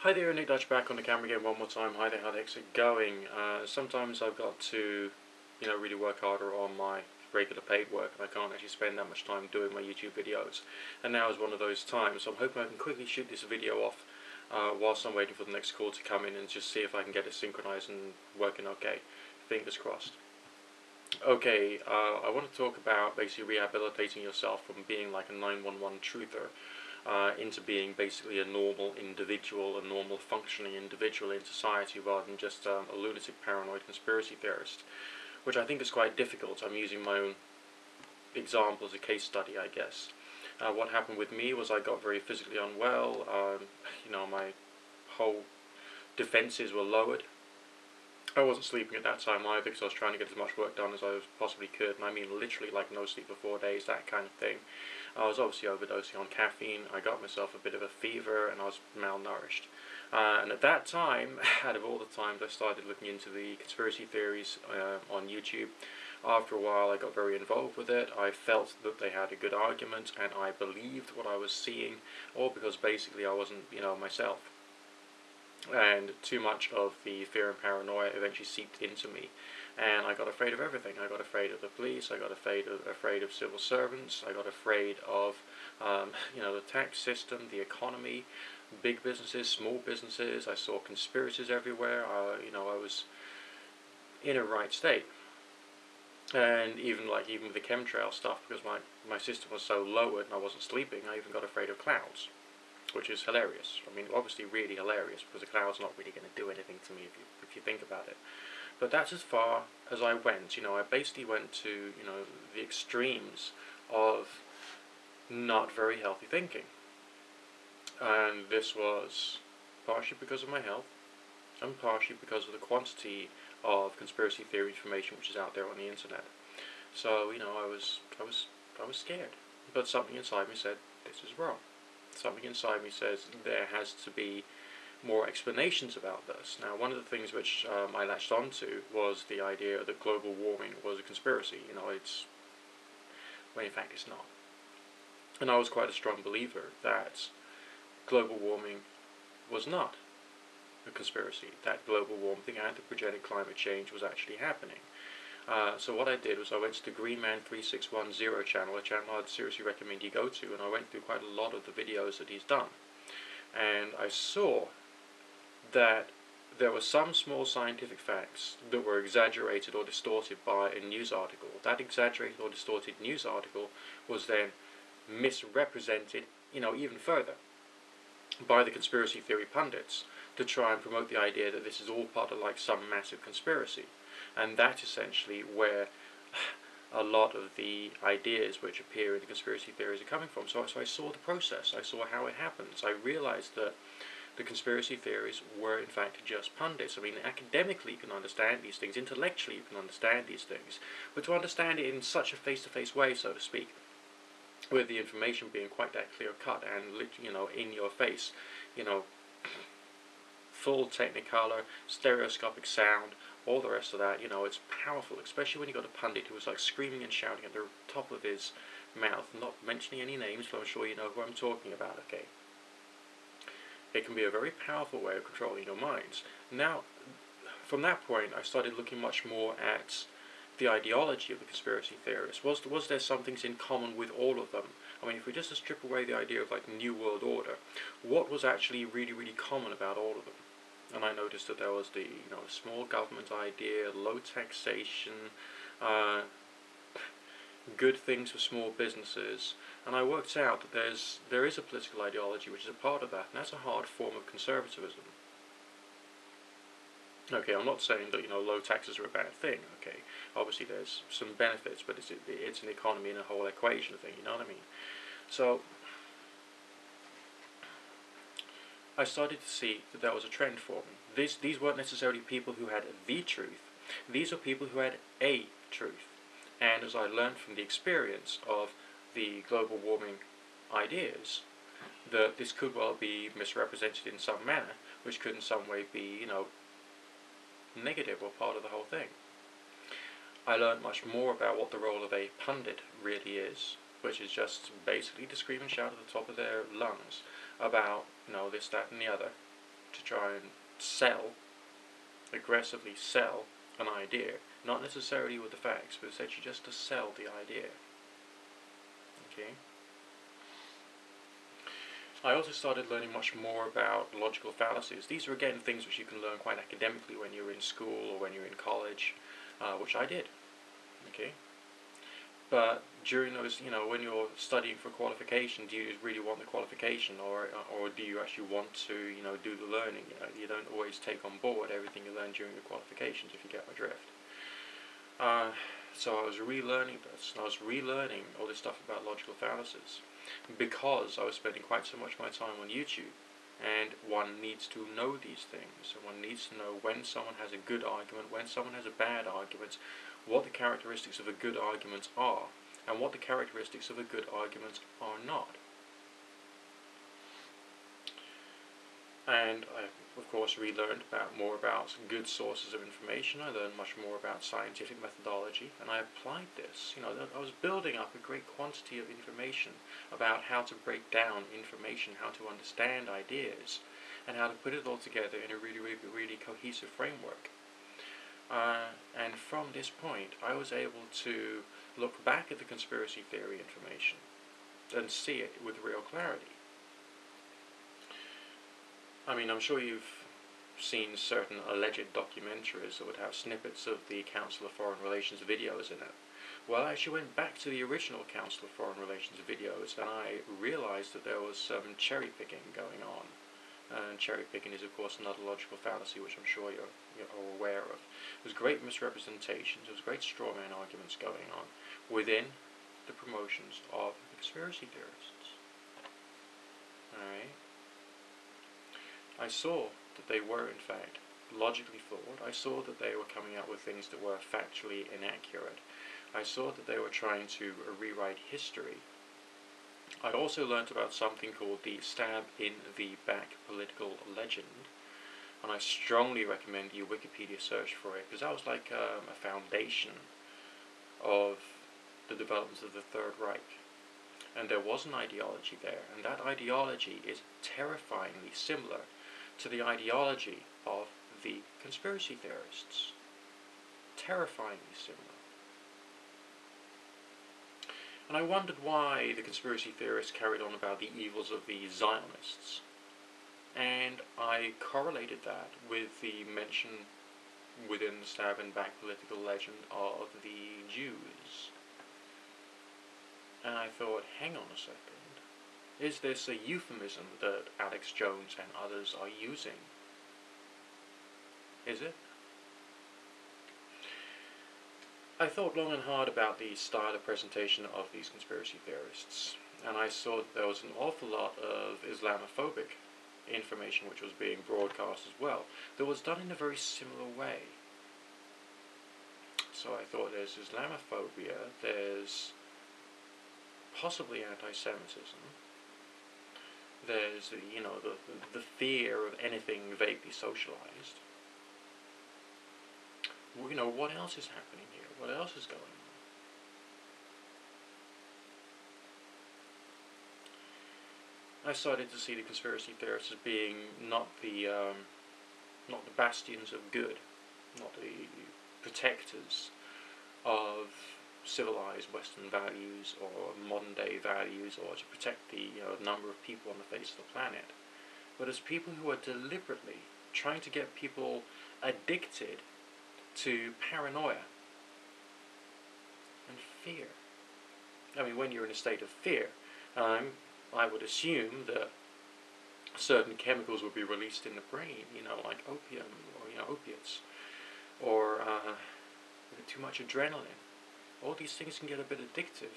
Hi there, Nick Dutch back on the camera again one more time. Hi there, how the heck's it going? Sometimes I've got to, really work harder on my regular paid work, and I can't actually spend that much time doing my YouTube videos. And now is one of those times, so I'm hoping I can quickly shoot this video off whilst I'm waiting for the next call to come in and just see if I can get it synchronized and working okay. Fingers crossed. Okay, I want to talk about basically rehabilitating yourself from being like a 911 truther into being basically a normal individual, a normal functioning individual in society, rather than just a lunatic, paranoid conspiracy theorist, which I think is quite difficult. I'm using my own example as a case study, I guess. What happened with me was I got very physically unwell. My whole defenses were lowered. I wasn't sleeping at that time either because I was trying to get as much work done as I possibly could, and I mean literally like no sleep for 4 days, that kind of thing. I was obviously overdosing on caffeine, I got myself a bit of a fever, and I was malnourished. And at that time, out of all the times, I started looking into the conspiracy theories on YouTube. After a while I got very involved with it. I felt that they had a good argument, and I believed what I was seeing, all because basically I wasn't, myself. And too much of the fear and paranoia eventually seeped into me, and I got afraid of everything. I got afraid of the police, I got afraid of civil servants, I got afraid of the tax system, the economy, big businesses, small businesses. I saw conspiracies everywhere. I was in a right state. And even with the chemtrail stuff, because my system was so lowered and I wasn't sleeping, I even got afraid of clouds, which is hilarious. I mean, obviously really hilarious, because the cloud's not really going to do anything to me if you think about it. But that's as far as I went. I basically went to, the extremes of not very healthy thinking. And this was partially because of my health, and partially because of the quantity of conspiracy theory information which is out there on the internet. So, I was scared. But something inside me said, this is wrong. Something inside me says there has to be more explanations about this. Now, one of the things which I latched onto was the idea that global warming was a conspiracy. When in fact it's not. And I was quite a strong believer that global warming was not a conspiracy, that global warming, anthropogenic climate change was actually happening. So what I did was I went to the Greenman3610 channel, a channel I'd seriously recommend you go to, and I went through quite a lot of the videos that he's done. And I saw that there were some small scientific facts that were exaggerated or distorted by a news article. That exaggerated or distorted news article was then misrepresented, even further by the conspiracy theory pundits to try and promote the idea that this is all part of some massive conspiracy. And that's essentially where a lot of the ideas which appear in the conspiracy theories are coming from. So I saw the process, I saw how it happens. I realized that the conspiracy theories were in fact just pundits. I mean, academically you can understand these things, intellectually you can understand these things, but to understand it in such a face-to-face way, so to speak, with the information being quite that clear-cut and, in your face, full technicolor, stereoscopic sound, all the rest of that, it's powerful, especially when you got a pundit who was screaming and shouting at the top of his mouth, not mentioning any names, but I'm sure you know who I'm talking about, okay? It can be a very powerful way of controlling your minds. Now, from that point, I started looking much more at the ideology of the conspiracy theorists. Was there some things in common with all of them? I mean, if we just strip away the idea of New World Order, what was actually really, really common about all of them? And I noticed that there was the small government idea, low taxation, good things for small businesses, and I worked out that there is a political ideology which is a part of that, and that's a hard form of conservatism. Okay, I'm not saying that low taxes are a bad thing. Okay, obviously there's some benefits, but it's an economy and a whole equation thing. You know what I mean? So I started to see that there was a trend forming. These weren't necessarily people who had the truth. These were people who had a truth. And as I learned from the experience of the global warming ideas, that this could well be misrepresented in some manner, which could in some way be, negative or part of the whole thing. I learned much more about what the role of a pundit really is, which is just basically to scream and shout at the top of their lungs about, this, that and the other, to try and aggressively sell an idea, not necessarily with the facts, but essentially just to sell the idea. Okay. I also started learning much more about logical fallacies. These are again things which you can learn quite academically when you're in school or when you're in college, which I did. Okay. But during those, when you're studying for qualification, do you really want the qualification, or do you actually want to, do the learning? You don't always take on board everything you learn during your qualifications, if you get my drift. So I was relearning this, and I was relearning all this stuff about logical fallacies, because I was spending quite so much of my time on YouTube, and one needs to know these things, and one needs to know when someone has a good argument, when someone has a bad argument, what the characteristics of a good argument are, and what the characteristics of a good argument are not. And I, of course, relearned more about good sources of information. I learned much more about scientific methodology, and I applied this. I was building up a great quantity of information about how to break down information, how to understand ideas, and how to put it all together in a really, really, really cohesive framework. And from this point, I was able to look back at the conspiracy theory information and see it with real clarity. I mean, I'm sure you've seen certain alleged documentaries that would have snippets of the Council of Foreign Relations videos in it. Well, I actually went back to the original Council of Foreign Relations videos, and I realized that there was some cherry picking going on. And cherry picking is, of course, another logical fallacy, which I'm sure you're aware of. There was great misrepresentations, there was great straw man arguments going on within the promotions of the conspiracy theorists. Alright? I saw that they were, in fact, logically flawed. I saw that they were coming out with things that were factually inaccurate. I saw that they were trying to rewrite history. I also learnt about something called the stab in the back political legend, and I strongly recommend you Wikipedia search for it, because that was like a foundation of the development of the Third Reich. And there was an ideology there, and that ideology is terrifyingly similar to the ideology of the conspiracy theorists. Terrifyingly similar. And I wondered why the conspiracy theorists carried on about the evils of the Zionists. And I correlated that with the mention within the stab and back political legend of the Jews. And I thought, hang on a second. Is this a euphemism that Alex Jones and others are using? Is it? I thought long and hard about the style of presentation of these conspiracy theorists, and I saw that there was an awful lot of Islamophobic information which was being broadcast as well, that was done in a very similar way. So I thought, there's Islamophobia, there's possibly anti-Semitism, there's the fear of anything vaguely socialized. What else is happening here? What else is going on? I started to see the conspiracy theorists as being not the bastions of good, not the protectors of civilized Western values or modern day values, or to protect the number of people on the face of the planet, but as people who are deliberately trying to get people addicted to paranoia and fear. I mean, when you're in a state of fear, I would assume that certain chemicals would be released in the brain, like opium or opiates, or too much adrenaline. All these things can get a bit addictive,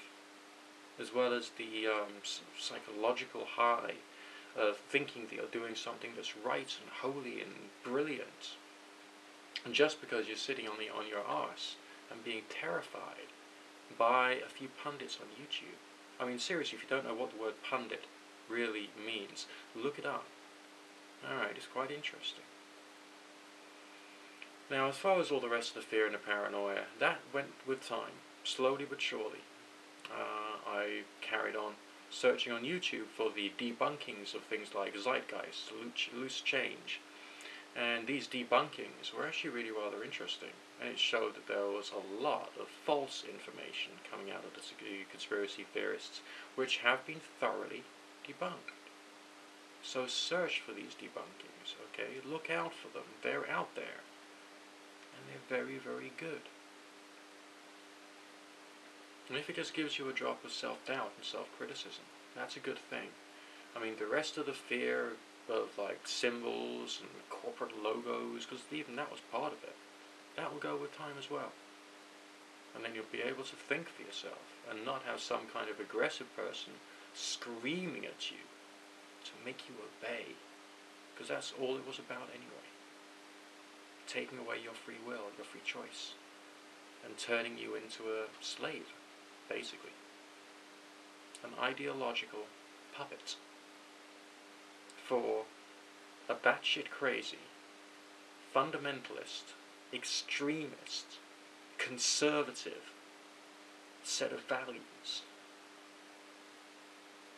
as well as the psychological high of thinking that you're doing something that's right and holy and brilliant. And just because you're sitting on your arse and being terrified by a few pundits on YouTube. I mean, seriously, if you don't know what the word pundit really means, look it up. Alright, it's quite interesting. Now, as far as all the rest of the fear and the paranoia, that went with time, slowly but surely. I carried on searching on YouTube for the debunkings of things like zeitgeist, loose change, And these debunkings were actually really rather interesting, and it showed that there was a lot of false information coming out of the conspiracy theorists, which have been thoroughly debunked. So search for these debunkings, okay? Look out for them. They're out there. And they're very, very good. And if it just gives you a drop of self-doubt and self-criticism, that's a good thing. I mean, the rest of the fear of like symbols and corporate logos, because even that was part of it, that will go with time as well. And then you'll be able to think for yourself and not have some kind of aggressive person screaming at you to make you obey, because that's all it was about anyway. Taking away your free will, your free choice, and turning you into a slave, basically. An ideological puppet for a batshit crazy, fundamentalist, extremist, conservative set of values.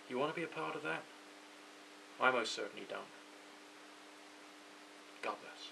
You want to be a part of that? I most certainly don't. God bless.